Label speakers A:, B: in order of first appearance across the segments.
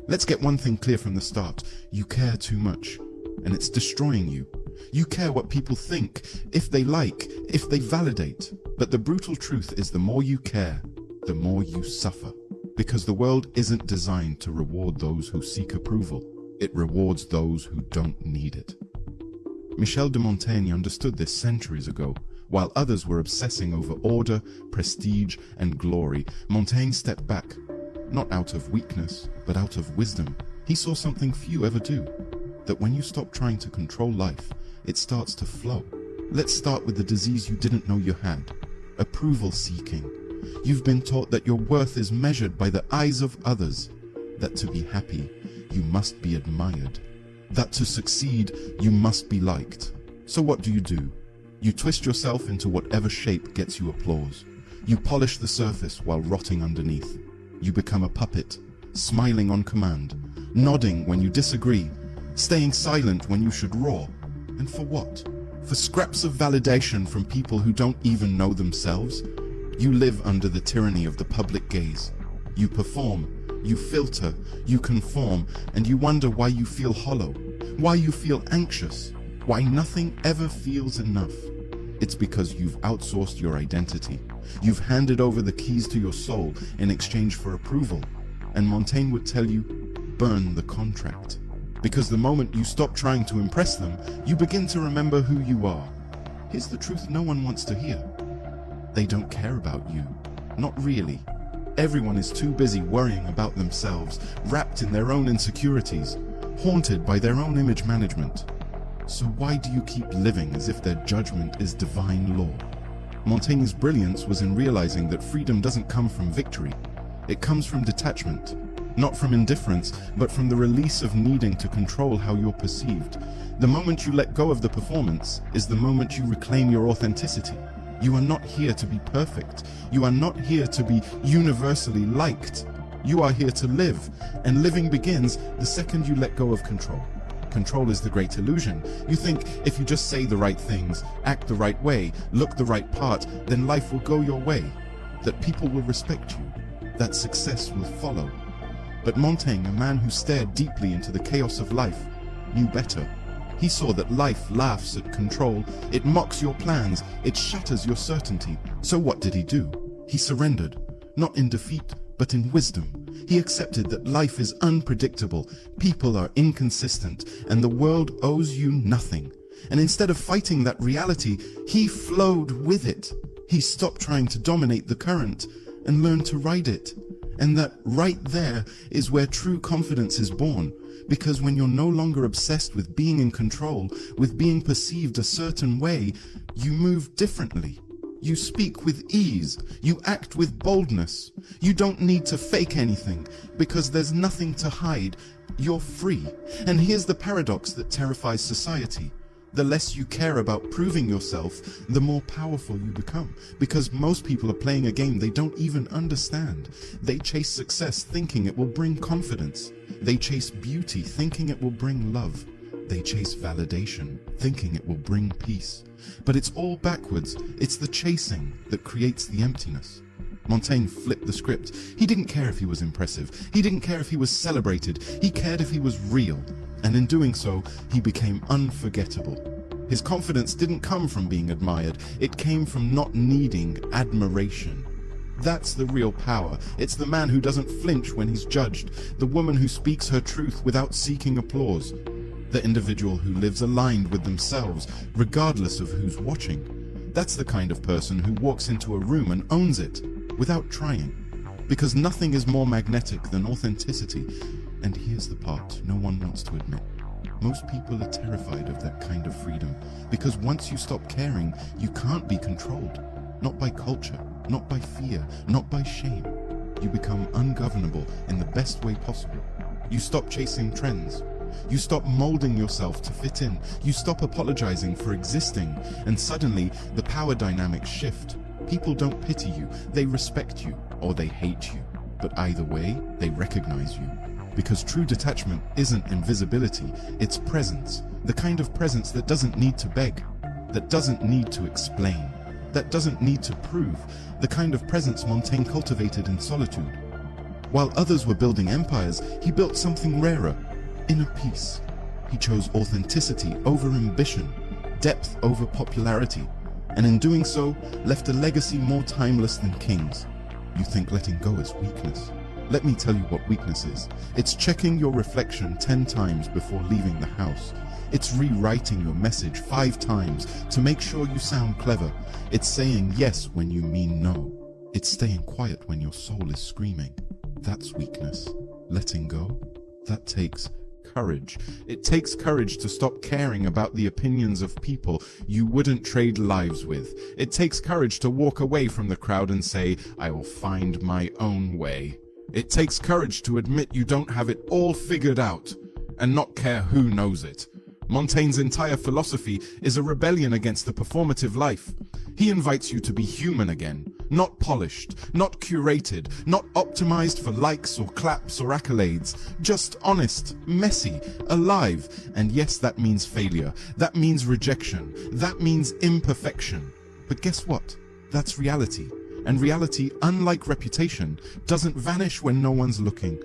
A: Let's get one thing clear from the start. You care too much, and it's destroying you. You care what people think, if they like, if they validate. But the brutal truth is the more you care, the more you suffer. Because the world isn't designed to reward those who seek approval. It rewards those who don't need it. Michel de Montaigne understood this centuries ago. While others were obsessing over order, prestige, and glory, Montaigne stepped back, not out of weakness, but out of wisdom. He saw something few ever do, that when you stop trying to control life, it starts to flow. Let's start with the disease you didn't know you had: approval seeking. You've been taught that your worth is measured by the eyes of others, that to be happy, you must be admired, that to succeed, you must be liked. So what do? You twist yourself into whatever shape gets you applause. You polish the surface while rotting underneath. You become a puppet, smiling on command, nodding when you disagree, staying silent when you should roar. And for what? For scraps of validation from people who don't even know themselves? You live under the tyranny of the public gaze. You perform, you filter, you conform, and you wonder why you feel hollow, why you feel anxious, why nothing ever feels enough. It's because you've outsourced your identity. You've handed over the keys to your soul in exchange for approval. And Montaigne would tell you, burn the contract. Because the moment you stop trying to impress them, you begin to remember who you are. Here's the truth no one wants to hear. They don't care about you. Not really. Everyone is too busy worrying about themselves, wrapped in their own insecurities, haunted by their own image management. So why do you keep living as if their judgment is divine law? Montaigne's brilliance was in realizing that freedom doesn't come from victory. It comes from detachment. Not from indifference, but from the release of needing to control how you're perceived. The moment you let go of the performance is the moment you reclaim your authenticity. You are not here to be perfect. You are not here to be universally liked. You are here to live, and living begins the second you let go of control. Control is the great illusion. You think if you just say the right things, act the right way, look the right part, then life will go your way, that people will respect you, that success will follow. But Montaigne, a man who stared deeply into the chaos of life, knew better. He saw that life laughs at control, it mocks your plans, it shatters your certainty. So what did he do? He surrendered, not in defeat, but in wisdom. He accepted that life is unpredictable, people are inconsistent, and the world owes you nothing. And instead of fighting that reality, he flowed with it. He stopped trying to dominate the current and learned to ride it. And that right there is where true confidence is born. Because when you're no longer obsessed with being in control, with being perceived a certain way, you move differently. You speak with ease. You act with boldness. You don't need to fake anything because there's nothing to hide. You're free. And here's the paradox that terrifies society. The less you care about proving yourself, the more powerful you become. Because most people are playing a game they don't even understand. They chase success thinking it will bring confidence. They chase beauty thinking it will bring love. They chase validation thinking it will bring peace. But it's all backwards. It's the chasing that creates the emptiness. Montaigne flipped the script. He didn't care if he was impressive. He didn't care if he was celebrated. He cared if he was real. And in doing so, he became unforgettable. His confidence didn't come from being admired. It came from not needing admiration. That's the real power. It's the man who doesn't flinch when he's judged. The woman who speaks her truth without seeking applause. The individual who lives aligned with themselves, regardless of who's watching. That's the kind of person who walks into a room and owns it, without trying. Because nothing is more magnetic than authenticity. And here's the part no one wants to admit. Most people are terrified of that kind of freedom. Because once you stop caring, you can't be controlled. Not by culture, not by fear, not by shame. You become ungovernable in the best way possible. You stop chasing trends. You stop molding yourself to fit in. You stop apologizing for existing. And suddenly, the power dynamics shift. People don't pity you, they respect you, or they hate you. But either way, they recognize you. Because true detachment isn't invisibility, it's presence. The kind of presence that doesn't need to beg, that doesn't need to explain, that doesn't need to prove. The kind of presence Montaigne cultivated in solitude. While others were building empires, he built something rarer, inner peace. He chose authenticity over ambition, depth over popularity, and in doing so, left a legacy more timeless than kings. You think letting go is weakness. Let me tell you what weakness is. It's checking your reflection 10 times before leaving the house. It's rewriting your message 5 times to make sure you sound clever. It's saying yes when you mean no. It's staying quiet when your soul is screaming. That's weakness. Letting go, that takes courage. It takes courage to stop caring about the opinions of people you wouldn't trade lives with. It takes courage to walk away from the crowd and say, I will find my own way. It takes courage to admit you don't have it all figured out and not care who knows it. Montaigne's entire philosophy is a rebellion against the performative life. He invites you to be human again, not polished, not curated, not optimized for likes or claps or accolades, just honest, messy, alive. And yes, that means failure, that means rejection, that means imperfection. But guess what? That's reality. And reality, unlike reputation, doesn't vanish when no one's looking.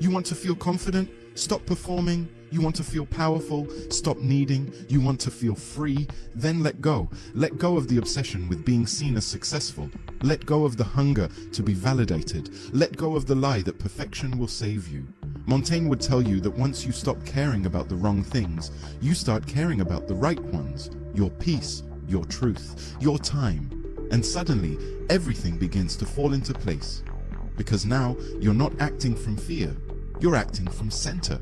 A: You want to feel confident? Stop performing. You want to feel powerful? Stop needing. You want to feel free? Then let go. Let go of the obsession with being seen as successful. Let go of the hunger to be validated. Let go of the lie that perfection will save you. Montaigne would tell you that once you stop caring about the wrong things, you start caring about the right ones. Your peace, your truth, your time. And suddenly, everything begins to fall into place. Because now, you're not acting from fear. You're acting from center.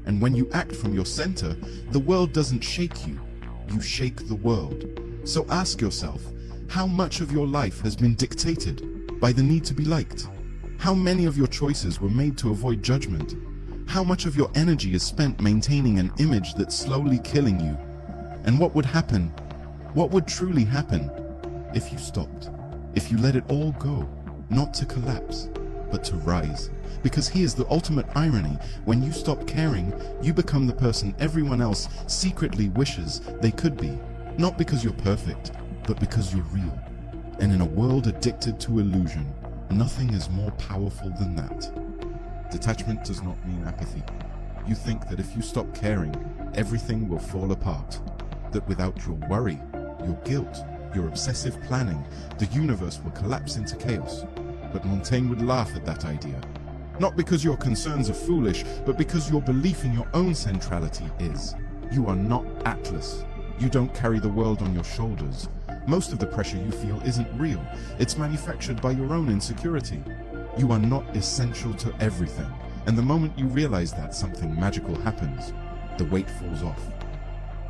A: And when you act from your center, the world doesn't shake you. You shake the world. So ask yourself, how much of your life has been dictated by the need to be liked? How many of your choices were made to avoid judgment? How much of your energy is spent maintaining an image that's slowly killing you? And what would happen? What would truly happen if you stopped? If you let it all go, not to collapse, but to rise? Because here's the ultimate irony. When you stop caring, you become the person everyone else secretly wishes they could be. Not because you're perfect, but because you're real. And in a world addicted to illusion, nothing is more powerful than that. Detachment does not mean apathy. You think that if you stop caring, everything will fall apart. That without your worry, your guilt, your obsessive planning, the universe will collapse into chaos. But Montaigne would laugh at that idea. Not because your concerns are foolish, but because your belief in your own centrality is. You are not Atlas. You don't carry the world on your shoulders. Most of the pressure you feel isn't real. It's manufactured by your own insecurity. You are not essential to everything. And the moment you realize that, something magical happens. The weight falls off.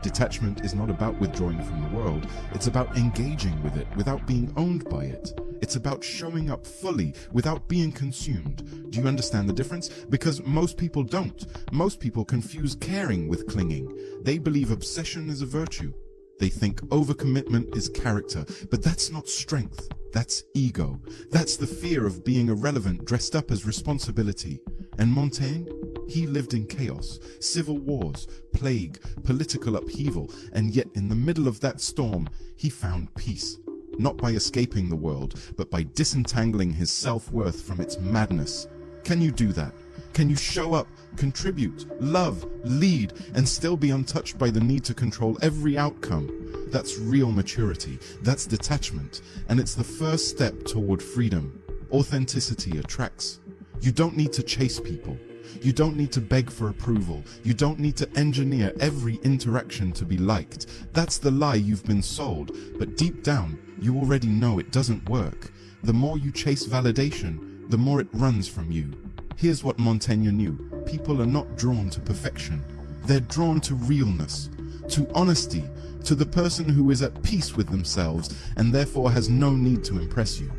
A: Detachment is not about withdrawing from the world. It's about engaging with it without being owned by it. It's about showing up fully without being consumed. Do you understand the difference? Because most people don't. Most people confuse caring with clinging. They believe obsession is a virtue. They think overcommitment is character, but that's not strength. That's ego. That's the fear of being irrelevant dressed up as responsibility. And Montaigne? He lived in chaos, civil wars, plague, political upheaval, and yet in the middle of that storm, he found peace. Not by escaping the world, but by disentangling his self-worth from its madness. Can you do that? Can you show up, contribute, love, lead, and still be untouched by the need to control every outcome? That's real maturity. That's detachment. And it's the first step toward freedom. Authenticity attracts. You don't need to chase people. You don't need to beg for approval. You don't need to engineer every interaction to be liked. That's the lie you've been sold. But deep down, you already know it doesn't work. The more you chase validation, the more it runs from you. Here's what Montaigne knew. People are not drawn to perfection. They're drawn to realness, to honesty, to the person who is at peace with themselves and therefore has no need to impress you.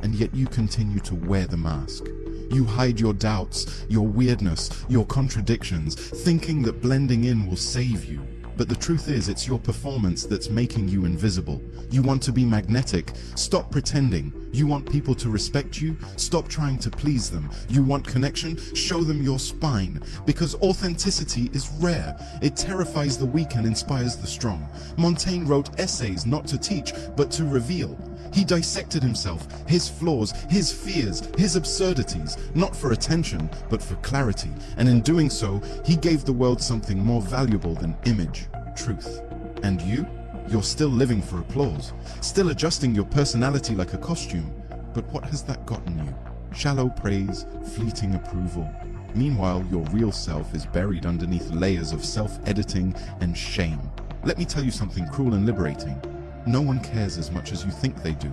A: And yet you continue to wear the mask. You hide your doubts, your weirdness, your contradictions, thinking that blending in will save you. But the truth is, it's your performance that's making you invisible. You want to be magnetic? Stop pretending. You want people to respect you? Stop trying to please them. You want connection? Show them your spine. Because authenticity is rare. It terrifies the weak and inspires the strong. Montaigne wrote essays not to teach, but to reveal. He dissected himself, his flaws, his fears, his absurdities, not for attention, but for clarity. And in doing so, he gave the world something more valuable than image, truth. And you? You're still living for applause, still adjusting your personality like a costume. But what has that gotten you? Shallow praise, fleeting approval. Meanwhile, your real self is buried underneath layers of self-editing and shame. Let me tell you something cruel and liberating. No one cares as much as you think they do.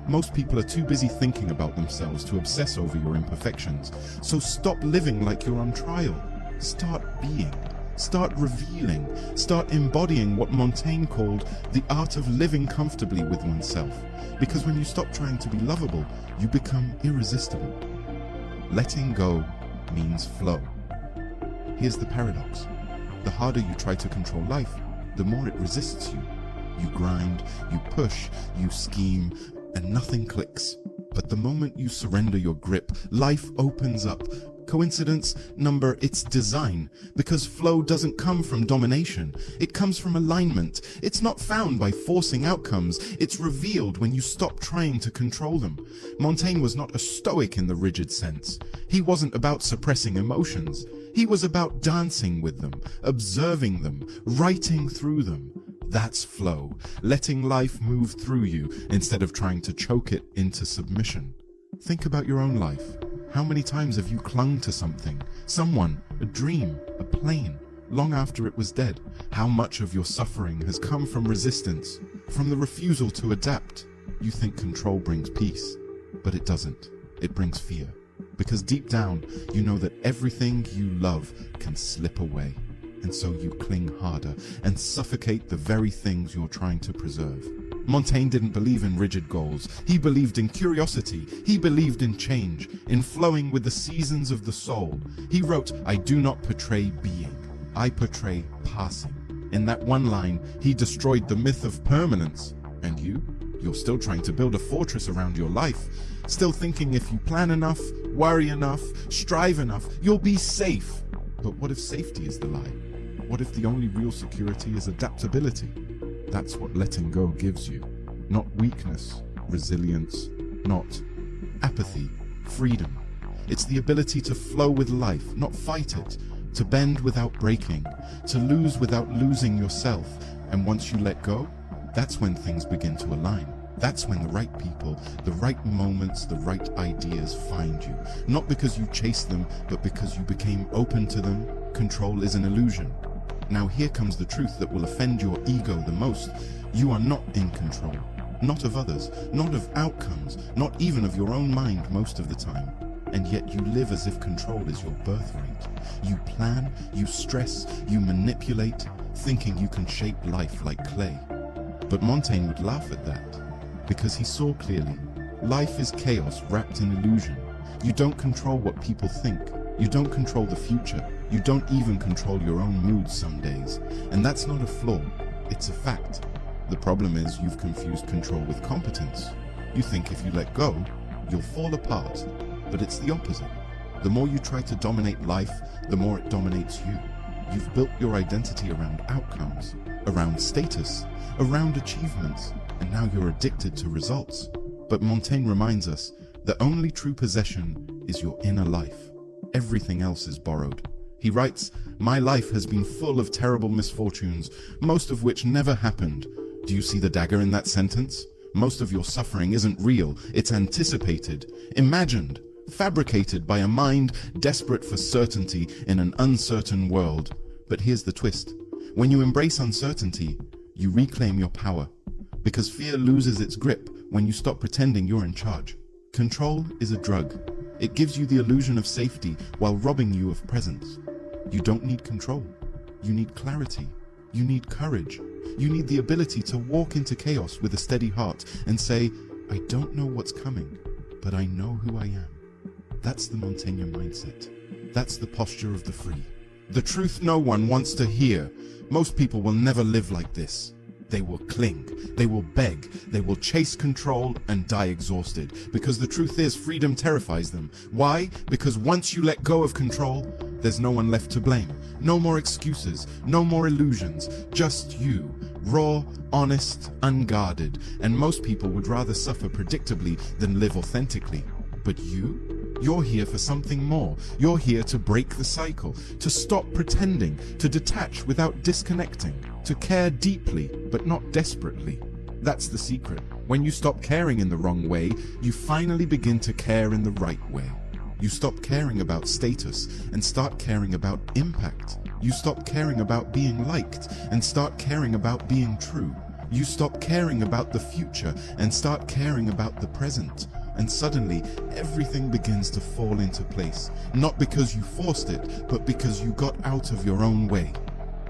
A: Most people are too busy thinking about themselves to obsess over your imperfections. So stop living like you're on trial. Start being. Start revealing. Start embodying what Montaigne called the art of living comfortably with oneself. Because when you stop trying to be lovable, you become irresistible. Letting go means flow. Here's the paradox. The harder you try to control life, the more it resists you. You grind, you push, you scheme, and nothing clicks. But the moment you surrender your grip, life opens up. Coincidence? Number, it's design. Because flow doesn't come from domination. It comes from alignment. It's not found by forcing outcomes. It's revealed when you stop trying to control them. Montaigne was not a stoic in the rigid sense. He wasn't about suppressing emotions. He was about dancing with them, observing them, writing through them. That's flow, letting life move through you instead of trying to choke it into submission. Think about your own life. How many times have you clung to something, someone, a dream, a plane, long after it was dead? How much of your suffering has come from resistance, from the refusal to adapt? You think control brings peace, but it doesn't. It brings fear. Because deep down, you know that everything you love can slip away. And so you cling harder and suffocate the very things you're trying to preserve. Montaigne didn't believe in rigid goals. He believed in curiosity. He believed in change, in flowing with the seasons of the soul. He wrote, "I do not portray being. I portray passing." In that one line, he destroyed the myth of permanence. And you're still trying to build a fortress around your life, still thinking if you plan enough, worry enough, strive enough, you'll be safe. But what if safety is the lie? What if the only real security is adaptability? That's what letting go gives you. Not weakness, resilience, not apathy, freedom. It's the ability to flow with life, not fight it, to bend without breaking, to lose without losing yourself. And once you let go, that's when things begin to align. That's when the right people, the right moments, the right ideas find you. Not because you chased them, but because you became open to them. Control is an illusion. Now here comes the truth that will offend your ego the most. You are not in control. Not of others, not of outcomes, not even of your own mind most of the time. And yet you live as if control is your birthright. You plan, you stress, you manipulate, thinking you can shape life like clay. But Montaigne would laugh at that, because he saw clearly. Life is chaos wrapped in illusion. You don't control what people think. You don't control the future. You don't even control your own moods some days. And that's not a flaw, it's a fact. The problem is you've confused control with competence. You think if you let go, you'll fall apart. But it's the opposite. The more you try to dominate life, the more it dominates you. You've built your identity around outcomes, around status, around achievements, and now you're addicted to results. But Montaigne reminds us that only true possession is your inner life. Everything else is borrowed. He writes, "My life has been full of terrible misfortunes, most of which never happened." Do you see the dagger in that sentence? Most of your suffering isn't real, it's anticipated, imagined, fabricated by a mind desperate for certainty in an uncertain world. But here's the twist. When you embrace uncertainty, you reclaim your power. Because fear loses its grip when you stop pretending you're in charge. Control is a drug. It gives you the illusion of safety while robbing you of presence. You don't need control. You need clarity. You need courage. You need the ability to walk into chaos with a steady heart and say, "I don't know what's coming, but I know who I am." That's the Montaigne mindset. That's the posture of the free. The truth no one wants to hear. Most people will never live like this. They will cling, they will beg, they will chase control and die exhausted. Because the truth is, freedom terrifies them. Why? Because once you let go of control, There's no one left to blame. No more excuses, no more illusions, just you. Raw, honest, unguarded, and most people would rather suffer predictably than live authentically. But you're here for something more. You're here to break the cycle, to stop pretending, to detach without disconnecting, to care deeply but not desperately. That's the secret. When you stop caring in the wrong way, you finally begin to care in the right way. You stop caring about status and start caring about impact. You stop caring about being liked and start caring about being true. You stop caring about the future and start caring about the present. And suddenly, everything begins to fall into place. Not because you forced it, but because you got out of your own way.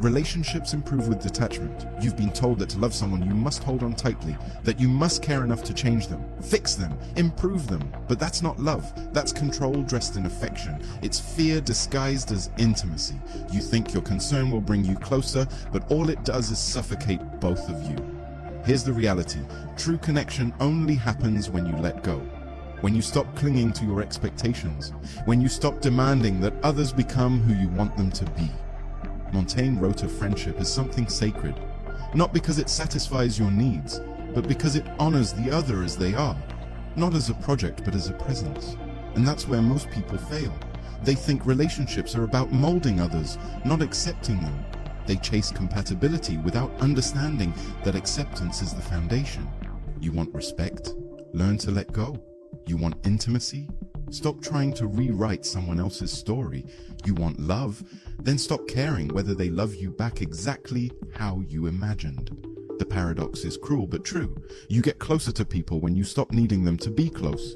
A: Relationships improve with detachment. You've been told that to love someone you must hold on tightly, that you must care enough to change them, fix them, improve them. But that's not love. That's control dressed in affection. It's fear disguised as intimacy. You think your concern will bring you closer, but all it does is suffocate both of you. Here's the reality. True connection only happens when you let go. When you stop clinging to your expectations. When you stop demanding that others become who you want them to be. Montaigne wrote of friendship as something sacred, not because it satisfies your needs, but because it honors the other as they are, not as a project but as a presence. And that's where most people fail. They think relationships are about molding others, not accepting them. They chase compatibility without understanding that acceptance is the foundation. You want respect? Learn to let go. You want intimacy? Stop trying to rewrite someone else's story. You want love? Then stop caring whether they love you back exactly how you imagined. The paradox is cruel but true. You get closer to people when you stop needing them to be close.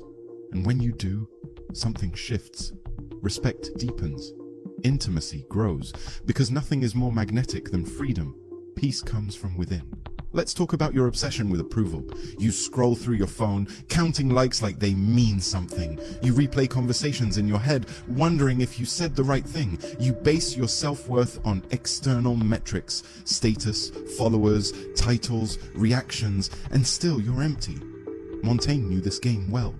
A: And when you do, something shifts. Respect deepens. Intimacy grows, because nothing is more magnetic than freedom. Peace comes from within. Let's talk about your obsession with approval. You scroll through your phone, counting likes like they mean something. You replay conversations in your head, wondering if you said the right thing. You base your self-worth on external metrics, status, followers, titles, reactions, and still you're empty. Montaigne knew this game well.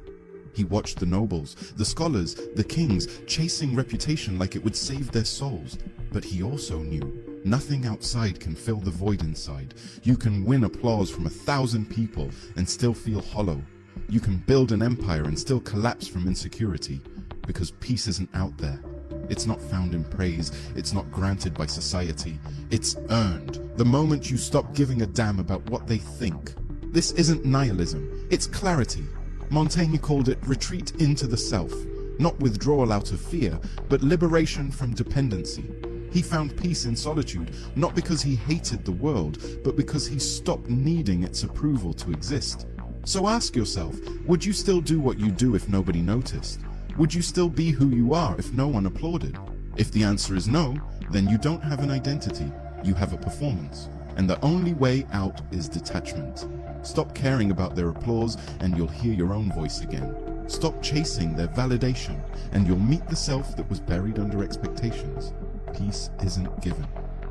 A: He watched the nobles, the scholars, the kings, chasing reputation like it would save their souls. But he also knew nothing outside can fill the void inside. You can win applause from 1,000 people and still feel hollow. You can build an empire and still collapse from insecurity, because peace isn't out there. It's not found in praise. It's not granted by society. It's earned the moment you stop giving a damn about what they think. This isn't nihilism. It's clarity. Montaigne called it retreat into the self, not withdrawal out of fear, but liberation from dependency. He found peace in solitude, not because he hated the world, but because he stopped needing its approval to exist. So ask yourself, would you still do what you do if nobody noticed? Would you still be who you are if no one applauded? If the answer is no, then you don't have an identity, you have a performance. And the only way out is detachment. Stop caring about their applause and you'll hear your own voice again. Stop chasing their validation and you'll meet the self that was buried under expectations. Peace isn't given,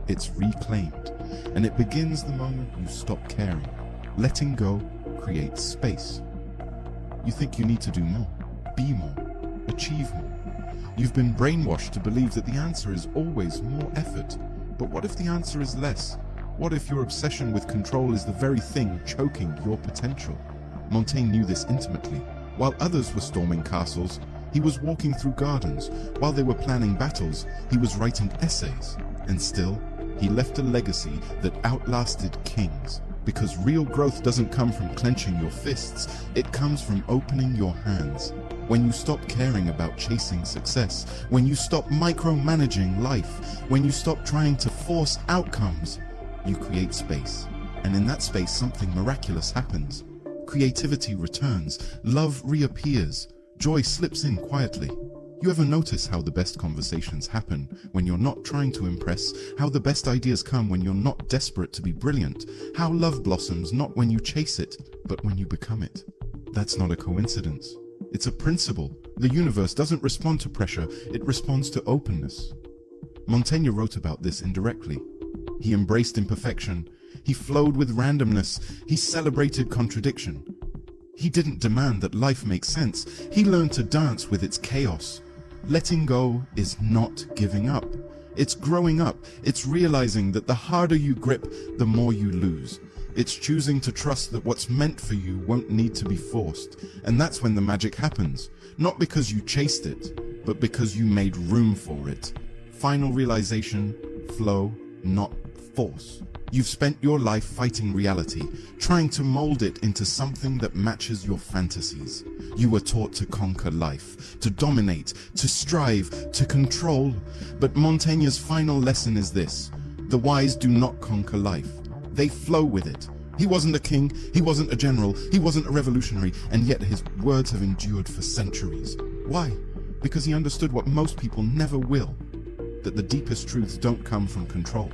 A: it's reclaimed. And it begins the moment you stop caring. Letting go creates space. You think you need to do more, be more, achieve more. You've been brainwashed to believe that the answer is always more effort. But what if the answer is less? What if your obsession with control is the very thing choking your potential? Montaigne knew this intimately. While others were storming castles, he was walking through gardens. While they were planning battles, he was writing essays. And still, he left a legacy that outlasted kings. Because real growth doesn't come from clenching your fists, it comes from opening your hands. When you stop caring about chasing success, when you stop micromanaging life, when you stop trying to force outcomes, you create space. And in that space, something miraculous happens. Creativity returns, love reappears, joy slips in quietly. You ever notice how the best conversations happen when you're not trying to impress? How the best ideas come when you're not desperate to be brilliant? How love blossoms not when you chase it, but when you become it? That's not a coincidence. It's a principle. The universe doesn't respond to pressure, it responds to openness. Montaigne wrote about this indirectly. He embraced imperfection. He flowed with randomness. He celebrated contradiction. He didn't demand that life make sense. He learned to dance with its chaos. Letting go is not giving up. It's growing up. It's realizing that the harder you grip, the more you lose. It's choosing to trust that what's meant for you won't need to be forced. And that's when the magic happens. Not because you chased it, but because you made room for it. Final realization, flow, not force. You've spent your life fighting reality, trying to mold it into something that matches your fantasies. You were taught to conquer life, to dominate, to strive, to control. But Montaigne's final lesson is this: the wise do not conquer life. They flow with it. He wasn't a king, he wasn't a general, he wasn't a revolutionary, and yet his words have endured for centuries. Why? Because he understood what most people never will, that the deepest truths don't come from control.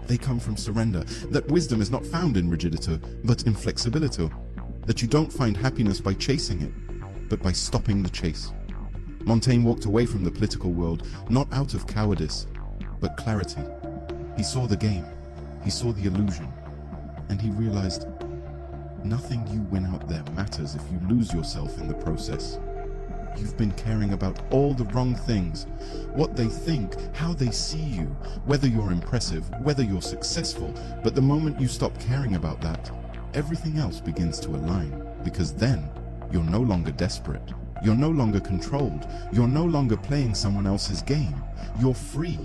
A: They come from surrender, that wisdom is not found in rigidity, but in flexibility, that you don't find happiness by chasing it, but by stopping the chase. Montaigne walked away from the political world, not out of cowardice, but clarity. He saw the game, he saw the illusion, and he realized nothing you win out there matters if you lose yourself in the process. You've been caring about all the wrong things, what they think, how they see you, whether you're impressive, whether you're successful. But the moment you stop caring about that, everything else begins to align, because then you're no longer desperate. You're no longer controlled. You're no longer playing someone else's game. You're free.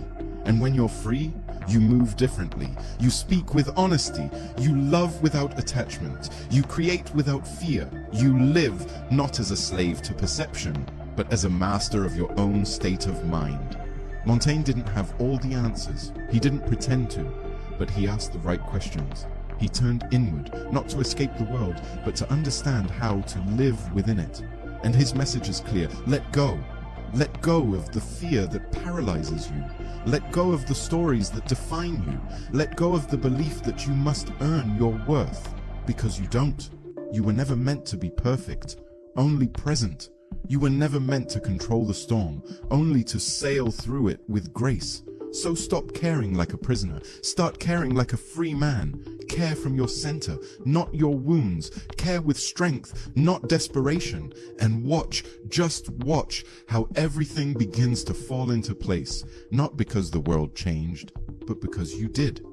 A: And when you're free, you move differently. You speak with honesty. You love without attachment. You create without fear. You live not as a slave to perception, but as a master of your own state of mind. Montaigne didn't have all the answers. He didn't pretend to, but he asked the right questions. He turned inward, not to escape the world, but to understand how to live within it. And his message is clear: let go. Let go of the fear that paralyzes you. Let go of the stories that define you. Let go of the belief that you must earn your worth, because you don't. You were never meant to be perfect, only present. You were never meant to control the storm, only to sail through it with grace. So stop caring like a prisoner. Start caring like a free man. Care from your center, not your wounds. Care with strength, not desperation. And watch, just watch, how everything begins to fall into place. Not because the world changed, but because you did.